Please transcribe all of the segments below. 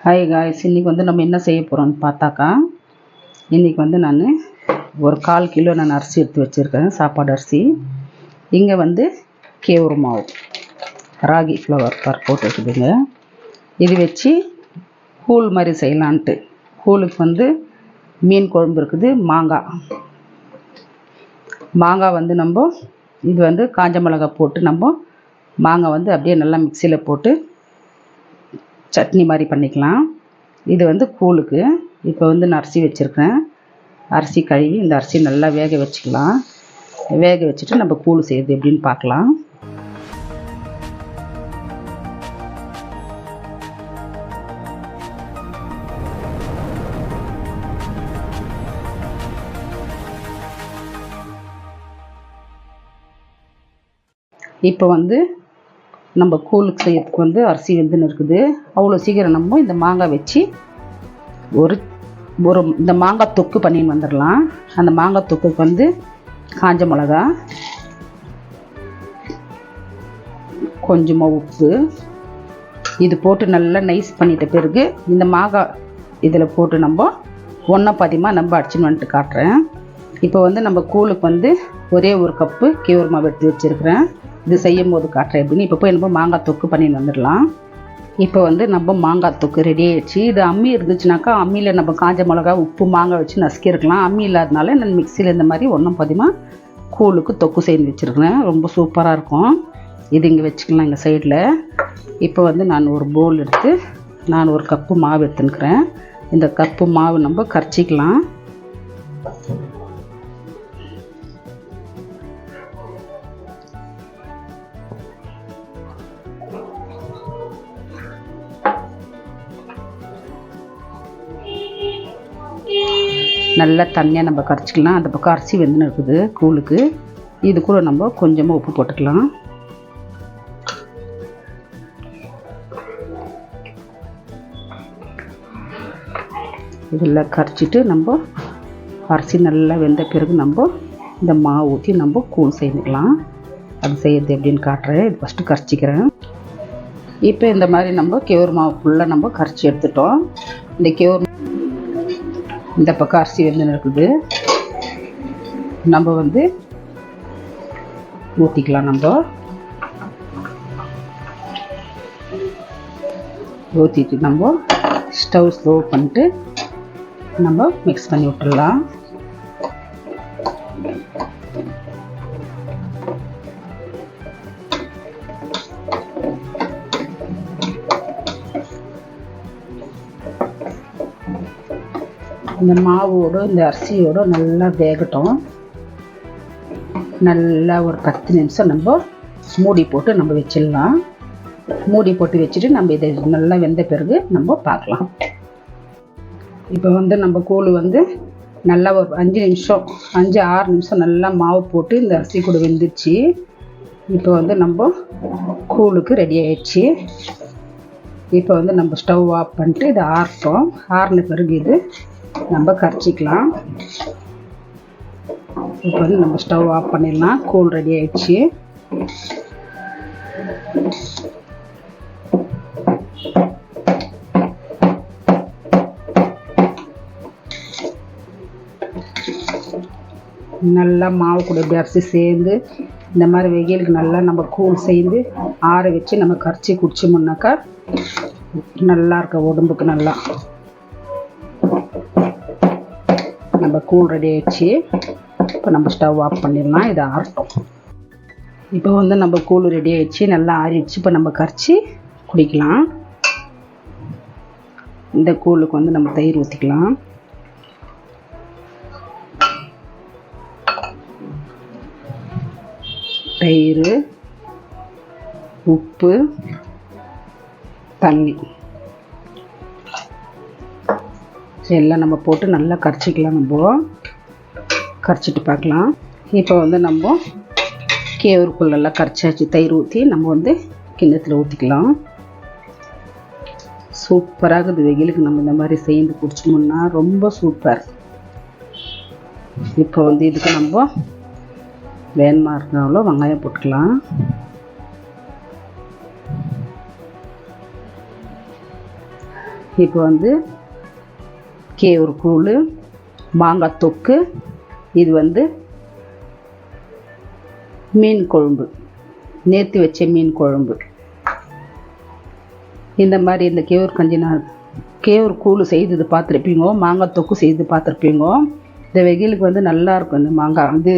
Hi guys, இன்றைக்கி வந்து நம்ம என்ன செய்ய போகிறோம்னு பார்த்தாக்கா, இன்றைக்கி வந்து நான் ஒரு 1/4 கிலோ நான் அரிசி எடுத்து வச்சுருக்கேன், சாப்பாடு அரிசி. இங்கே வந்து கேவுரு மாவு, ராகி ஃப்ளவர் போட்டு வச்சுடுங்க. இது வச்சு கூழ் மாதிரி செய்யலான்ட்டு. கூழுக்கு வந்து மீன் குழம்பு இருக்குது, மாங்காய் வந்து நம்ம இது வந்து காஞ்ச மிளகாய் போட்டு நம்ம மாங்காய் வந்து அப்படியே நல்லா மிக்சியில் போட்டு சட்னி மாதிரி பண்ணிக்கலாம். இது வந்து கூழுக்கு. இப்போ வந்து நான் அரிசி வச்சுருக்கேன். அரிசி கழுவி இந்த அரிசி நல்லா வேக வச்சுக்கலாம். வேக வச்சுட்டு நம்ம கூழ் செய்யுது எப்படின்னு பார்க்கலாம். இப்போ வந்து நம்ம கூழுக்கு செய்யறதுக்கு வந்து அரிசி வெந்துன்னு இருக்குது. அவ்வளோ சீக்கிரம் நம்ம இந்த மாங்காய் வச்சு ஒரு இந்த மாங்காய் தொக்கு பண்ணின்னு வந்துடலாம். அந்த மாங்காய் தொக்குக்கு வந்து காஞ்ச மிளகா, கொஞ்சமாக உப்பு இது போட்டு நல்லா நைஸ் பண்ணிட்ட பிறகு இந்த மாங்காய் இதில் போட்டு நம்ம ஒன்றை பாதியமாக நம்ம அடிச்சுன்னு வந்துட்டு காட்டுறேன். இப்போ வந்து நம்ம கூழுக்கு வந்து ஒரே ஒரு கப்பு கேவுரு மாவு எடுத்து வச்சுருக்கிறேன். இது செய்யும் போது காட்டுறேன் எப்படின்னு. இப்போ போய் நம்ம மாங்காய் தொக்கு பண்ணின்னு வந்துடலாம். இப்போ வந்து நம்ம மாங்காய் தொக்கு ரெடி ஆகிடுச்சு. இது அம்மி இருந்துச்சுனாக்கா அம்மியில் நம்ம காஞ்ச மிளகா உப்பு மாங்காய் வச்சு நசுக்கிருக்கலாம். அம்மி இல்லாதனால நான் மிக்சியில் இந்த மாதிரி ஒன்றும் பாதியமாக கூழுக்கு தொக்கு செய்து வச்சுருக்கிறேன். ரொம்ப சூப்பராக இருக்கும். இது இங்கே வச்சுக்கலாம் எங்கள் சைடில். இப்போ வந்து நான் ஒரு பவுல் எடுத்து நான் ஒரு கப்பு மாவு எடுத்துன்னுக்கிறேன். இந்த கப்பு மாவு நம்ம கரைச்சிக்கலாம். நல்லா தண்ணியாக நம்ம கரைச்சிக்கலாம். அந்த பக்கம் அரிசி வெந்துன்னு இருக்குது கூழுக்கு. இது கூட நம்ம கொஞ்சமாக உப்பு போட்டுக்கலாம். இதெல்லாம் கரைச்சிட்டு நம்ம அரிசி நல்லா வெந்த பிறகு நம்ம இந்த மாவு ஊற்றி நம்ம கூழ் செய்துக்கலாம். அது செய்யறது எப்படின்னு காட்டுறேன். இது ஃபஸ்ட்டு கரைச்சிக்கிறேன். இப்போ இந்த மாதிரி நம்ம கேவுரு மாவு ஃபுல்லாக நம்ம கரைச்சி எடுத்துட்டோம். இந்த கேவுரு இந்த பக்கம் அரிசி வெந்துன்னு இருக்குது. நம்ம வந்து ஊற்றிக்கலாம். நம்ம ஊற்றிட்டு நம்ம ஸ்டவ் ஸ்லோ பண்ணிட்டு நம்ம மிக்ஸ் பண்ணி விட்டுடலாம். இந்த மாவோடு இந்த அரிசியோடு நல்லா வேகட்டும். நல்லா ஒரு 10 நிமிஷம் நம்ம மூடி போட்டு நம்ம வச்சிடலாம். மூடி போட்டு வச்சுட்டு நம்ம இதை நல்லா வெந்த பிறகு நம்ம பார்க்கலாம். இப்போ வந்து நம்ம கூழ் வந்து நல்லா ஒரு 5-6 நிமிஷம் நல்லா மாவு போட்டு இந்த அரிசி கூட வெந்துருச்சு. இப்போ வந்து நம்ம கூழுக்கு ரெடி ஆயிடுச்சு. இப்போ வந்து நம்ம ஸ்டவ் ஆஃப் பண்ணிட்டு இதை ஆறட்டும். ஆறின பிறகு இது நம்ம கரைச்சிக்கலாம். இப்போ வந்து நம்ம ஸ்டவ் ஆஃப் பண்ணிடலாம். கூழ் ரெடி ஆயிடுச்சு. நல்லா மாவு கூட இப்படி அரிசி சேர்ந்து இந்த மாதிரி வெயிலுக்கு நல்லா நம்ம கூழ் சேர்ந்து ஆற வச்சு நம்ம கரைச்சி குடிச்சோம்னாக்கா நல்லா இருக்க உடம்புக்கு. நல்லா நம்ம கூழ் ரெடி ஆயிடுச்சு. இப்போ நம்ம ஸ்டவ் ஆஃப் பண்ணிடலாம். இதை ஆறட்டும். இப்போ வந்து நம்ம கூழ் ரெடி ஆயிடுச்சு, நல்லா ஆறிடுச்சு. இப்போ நம்ம கரைச்சி குடிக்கலாம். இந்த கூழுக்கு வந்து நம்ம தயிர் ஊற்றிக்கலாம். தயிர், உப்பு, தண்ணி எல்லாம் நம்ம போட்டு நல்லா கரைச்சிக்கலாம். நம்ம கரைச்சிட்டு பார்க்கலாம். இப்போ வந்து நம்ம கேவுருக்குள்ளெல்லாம் கரைச்சாச்சு. தயிர் ஊற்றி நம்ம வந்து கிண்ணத்தில் ஊற்றிக்கலாம். சூப்பராக இருக்குது. வெயிலுக்கு நம்ம இந்த மாதிரி செய்து குடிச்சோம்னா ரொம்ப சூப்பர். இப்போ வந்து இதுக்கு நம்ம வேணுமா இருக்கிறாங்களோ வெங்காயம் போட்டுக்கலாம். இப்போ வந்து கேவுரு கூழ், மாங்காய் தொக்கு, இது வந்து மீன் குழம்பு, நேற்று வச்ச மீன் குழம்பு. இந்த மாதிரி இந்த கேவுரு கஞ்சி நான் கேவுரு கூழ் செய்தது பார்த்துருப்பீங்க, மாங்காய் தொக்கு செய்து பார்த்துருப்பீங்க. இந்த வெயிலுக்கு வந்து நல்லாயிருக்கும் இந்த மாங்காய் வந்து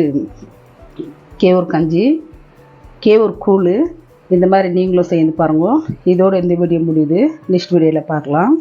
கேவுரு கஞ்சி, கேவுரு கூழ். இந்த மாதிரி நீங்களும் செய்து பாருங்க. இதோட இந்த வீடியோ முடியுது. நெக்ஸ்ட் வீடியோவில் பார்க்கலாம்.